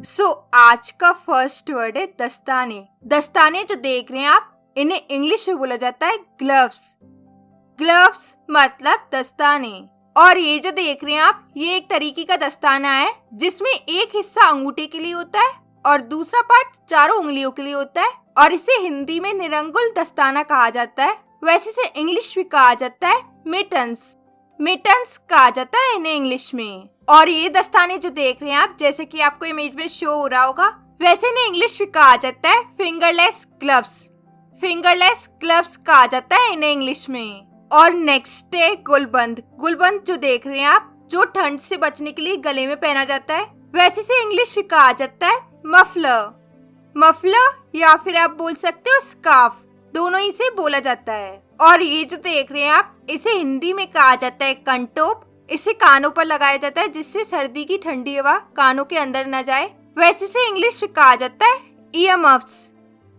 आज का first word है दस्ताने। दस्ताने जो देख रहे हैं आप, इन्हें इंग्लिश में बोला जाता है ग्लव्स। ग्लव्स मतलब दस्ताने। और ये जो देख रहे हैं आप, ये एक तरीके का दस्ताना है जिसमें एक हिस्सा अंगूठे के लिए होता है और दूसरा पार्ट चारों उंगलियों के लिए होता है, और इसे हिंदी में निरंगुल दस्ताना कहा जाता है। वैसे इसे इंग्लिश में कहा जाता है मिटन्स। मिटन्स कहा जाता है इन्हें इंग्लिश में। और ये दस्ताने जो देख रहे हैं आप, जैसे कि आपको इमेज में शो हो रहा होगा, वैसे इन्हें इंग्लिश में कहा जाता है फिंगरलेस ग्लव्स। फिंगरलेस ग्लव्स कहा जाता है इन्हें इंग्लिश में। और नेक्स्ट है गुलबंद। गुलबंद जो देख रहे हैं आप, जो ठंड से बचने के लिए गले में पहना जाता है, वैसे इसे इंग्लिश में कहा जाता है मफलर। मफलर या फिर आप बोल सकते हो स्कार्फ, दोनों ही से बोला जाता है। और ये जो देख रहे हैं आप, इसे हिंदी में कहा जाता है कंटोप। इसे कानों पर लगाया जाता है जिससे सर्दी की ठंडी हवा कानों के अंदर न जाए। वैसे इसे इंग्लिश में कहा जाता है ईयरमफ्स।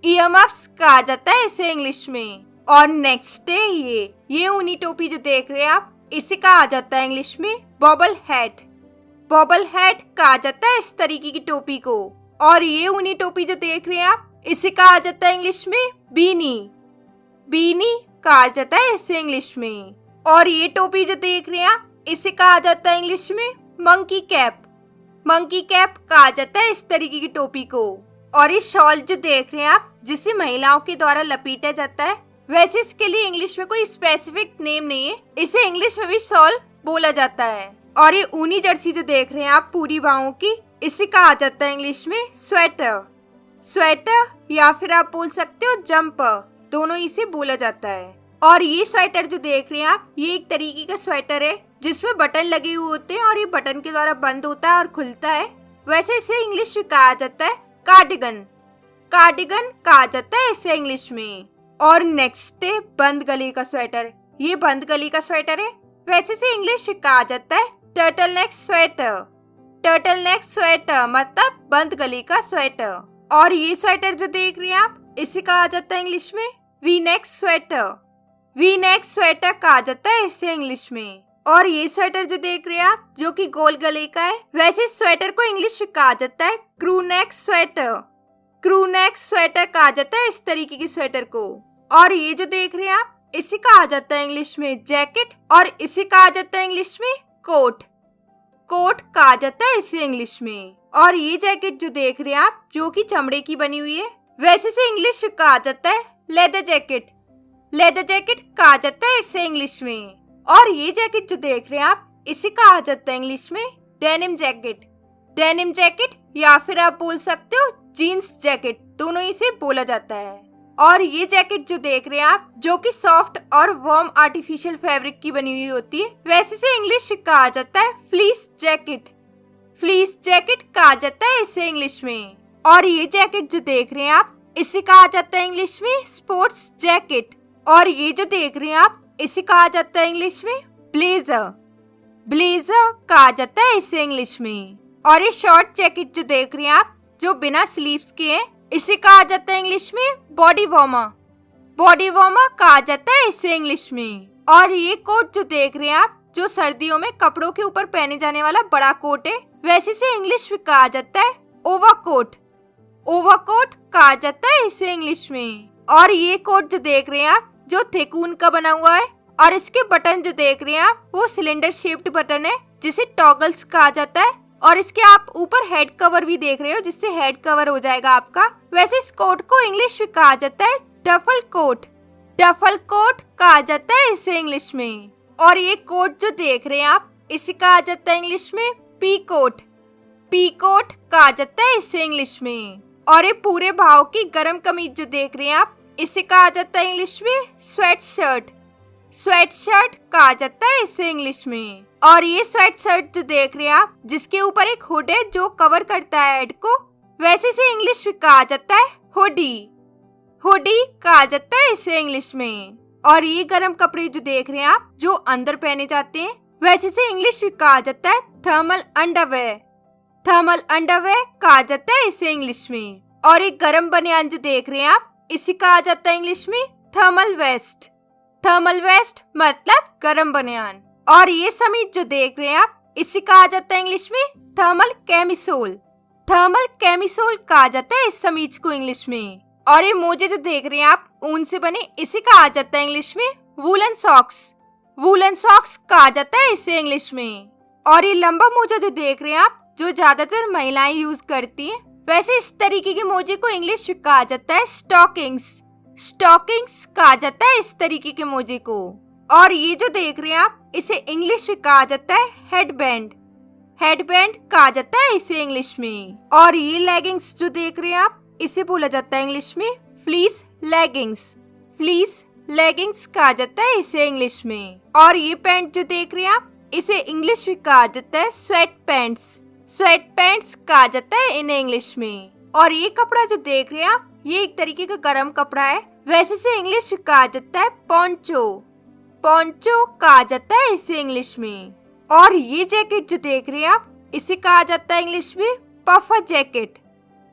ईयरमफ्स कहा जाता है इसे इंग्लिश में। और नेक्स्ट है ये ऊनी टोपी जो देख रहे हैं आप, इसे कहा जाता है इंग्लिश में बॉबल हैट। बॉबल हैट कहा जाता है इस तरीके की टोपी को। और ये ऊनी टोपी जो देख रहे हैं आप, इसे कहा जाता है इंग्लिश में बीनी। बीनी कहा जाता है इसे इंग्लिश में। और ये टोपी जो देख रहे हैं आप, इसे कहा जाता है इंग्लिश में मंकी कैप। मंकी कैप कहा जाता है इस तरीके की टोपी को। और ये शॉल जो देख रहे हैं आप, जिसे महिलाओं के द्वारा लपेटा जाता है, वैसे इसके लिए इंग्लिश में कोई स्पेसिफिक नेम नहीं है, इसे इंग्लिश में भी शॉल बोला जाता है। और ये ऊनी जर्सी जो देख रहे हैं आप पूरी बाहों की, इसे कहा जाता है इंग्लिश में स्वेटर। स्वेटर या फिर आप बोल सकते हो जंपर, दोनों ही से बोला जाता है। और ये स्वेटर जो देख रहे हैं आप, ये एक तरीके का स्वेटर है जिसमें बटन लगे हुए होते हैं और ये बटन के द्वारा बंद होता है और खुलता है। वैसे इसे इंग्लिश में कहा जाता है कार्डिगन। कार्डिगन कहा जाता है इसे इंग्लिश में। और नेक्स्ट है बंद गले का स्वेटर। ये बंद गले का स्वेटर है, वैसे इसे इंग्लिश में कहा जाता है turtle neck sweater. Turtle neck sweater मतलब बंद गले का स्वेटर। और ये स्वेटर जो देख रहे हैं आप, इसे कहा जाता है इंग्लिश में V neck sweater. V neck sweater कहा जाता है इसे इंग्लिश में। और ये स्वेटर जो देख रहे हैं आप, जो कि गोल गले का है, वैसे इस स्वेटर को इंग्लिश में कहा जाता है क्रू नेक स्वेटर। क्रू नेक स्वेटर कहा जाता है इस तरीके के स्वेटर को। और ये जो देख रहे हैं आप, इसे कहा जाता है इंग्लिश में जैकेट, और इसे कहा जाता है इंग्लिश में कोट। कोट कहा जाता है इसे इंग्लिश में। और ये जैकेट जो देख रहे हैं आप, जो कि चमड़े की बनी हुई है, वैसे इसे इंग्लिश में कहा जाता है लेदर जैकेट। लेदर जैकेट कहा जाता है इसे इंग्लिश में। और ये जैकेट जो देख रहे हैं आप, इसे कहा जाता है इंग्लिश में डेनिम जैकेट। डेनिम जैकेट या फिर आप बोल सकते हो जीन्स जैकेट, दोनों ही से बोला जाता है। और ये जैकेट जो देख रहे हैं आप, जो कि सॉफ्ट और वार्म आर्टिफिशियल फैब्रिक की बनी हुई होती है, वैसे से इंग्लिश में कहा जाता है फ्लीस जैकेट। फ्लीस जैकेट कहा जाता है इसे इंग्लिश में। और ये जैकेट जो देख रहे हैं आप, इसे कहा जाता है इंग्लिश में स्पोर्ट्स जैकेट। और ये जो देख रहे हैं आप, इसे कहा जाता है इंग्लिश में ब्लेजर। ब्लेजर कहा जाता है इसे इंग्लिश में। और ये शॉर्ट जैकेट जो देख रहे हैं आप, जो बिना स्लीव्स के हैं, इसे कहा जाता है इंग्लिश में बॉडी वार्मर। बॉडी वार्मर कहा जाता है इसे इंग्लिश में। और ये कोट जो देख रहे हैं आप, जो सर्दियों में कपड़ों के ऊपर पहने जाने वाला बड़ा कोट है, वैसे इसे इंग्लिश में कहा जाता है ओवरकोट। ओवरकोट कहा जाता है इसे इंग्लिश में। और ये कोट जो देख रहे हैं आप, जो थिक ऊन का बना हुआ है, और इसके बटन जो देख रहे हैं आप, वो सिलेंडर शेप्ड बटन है जिसे टॉगल्स कहा जाता है। और इसके आप ऊपर हेड कवर भी देख रहे हो, जिससे हेड कवर हो जाएगा आपका। वैसे इस कोट को इंग्लिश में कहा जाता है डफल कोट। डफल कोट कहा जाता है इसे इंग्लिश में। और ये कोट जो देख रहे हैं आप, इसे कहा जाता है इंग्लिश में पी कोट। पी कोट कहा जाता है इसे इंग्लिश में। और ये पूरे भाव की गर्म कमीज जो देख रहे हैं आप, इसे कहा जाता है इंग्लिश में स्वेट शर्ट। स्वेट शर्ट कहा जाता है इसे इंग्लिश में। और ये स्वेट शर्ट जो देख रहे हैं आप, जिसके ऊपर एक हुड है जो कवर करता है हेड को, वैसे इसे इंग्लिश में कहा जाता है हुडी। हुडी कहा जाता है इसे इंग्लिश में। और ये गर्म कपड़े जो देख रहे हैं आप, जो अंदर पहने जाते हैं, वैसे इसे इंग्लिश में कहा जाता है थर्मल अंडरवेयर। थर्मल अंडरवेयर कहा जाता है इसे इंग्लिश में। और एक गर्म बनियान जो देख रहे हैं आप, इसे कहा जाता है इंग्लिश में थर्मल वेस्ट। थर्मल वेस्ट मतलब गर्म बनियान। और ये समीज जो देख रहे हैं आप, इसे कहा जाता है इंग्लिश में थर्मल कैमिसोल। थर्मल कैमिसोल कहा जाता है इस समीज को इंग्लिश में। और ये मोजे जो देख रहे हैं आप ऊन से बने, इसे कहा जाता है इंग्लिश में वूलन सॉक्स। वूलन सॉक्स कहा जाता है इसे इंग्लिश में। और ये लंबा मोजा जो देख रहे हैं आप, जो ज्यादातर महिलाएं यूज करती हैं, वैसे इस तरीके के मोजे को इंग्लिश में कहा जाता है स्टॉकिंग्स। स्टॉकिंग्स कहा जाता है इस तरीके के मोजे को। और ये जो देख रहे हैं आप, इसे इंग्लिश में कहा जाता है हेडबैंड। हेडबैंड कहा जाता है इसे इंग्लिश में। और ये लेगिंग्स जो देख रहे हैं आप, इसे बोला जाता है इंग्लिश में फ्लीस लेगिंग्स। फ्लीस लेगिंग्स कहा जाता है इसे इंग्लिश में। और ये पैंट जो देख रहे हैं आप, इसे इंग्लिश में कहा जाता है स्वेट पैंट्स। स्वेट पैंट्स कहा जाता है इन्हें इंग्लिश में। और ये कपड़ा जो देख रहे हैं आप, ये एक तरीके का गर्म कपड़ा है, वैसे से इंग्लिश में कहा जाता है पोंचो। पोंचो कहा जाता है इसे इंग्लिश में। और ये जैकेट जो देख रहे हैं आप, इसे कहा जाता है इंग्लिश में पफर जैकेट।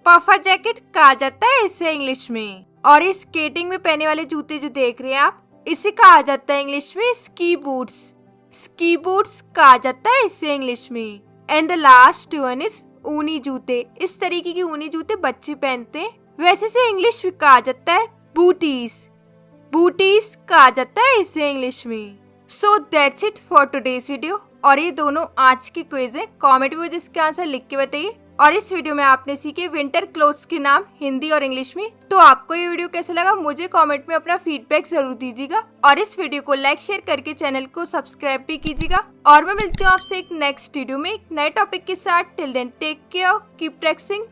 पफर जैकेट कहा जाता है इसे इंग्लिश में। और ये स्केटिंग में पहने वाले जूते जो देख रहे हैं आप, इसे कहा जाता है इंग्लिश में स्की बूट्स। स्की बूट्स कहा जाता है इसे इंग्लिश में। And the last one is ऊनी जूते। इस तरीके के ऊनी जूते बच्चे पहनते हैं, वैसे से इंग्लिश में कहा जाता है बूटीज। बूटीज कहा जाता है इसे इंग्लिश में। So that's it for today's video. और ये दोनों आज की क्विज है, कमेंट में जिसके आंसर लिख के बताइए। और इस वीडियो में आपने सीखे विंटर क्लोथ्स के नाम हिंदी और इंग्लिश में। तो आपको ये वीडियो कैसा लगा मुझे कमेंट में अपना फीडबैक जरूर दीजिएगा। और इस वीडियो को लाइक शेयर करके चैनल को सब्सक्राइब भी कीजिएगा। और मैं मिलती हूँ आपसे एक नेक्स्ट वीडियो में एक नए टॉपिक के साथ। Till then take care, keep practising.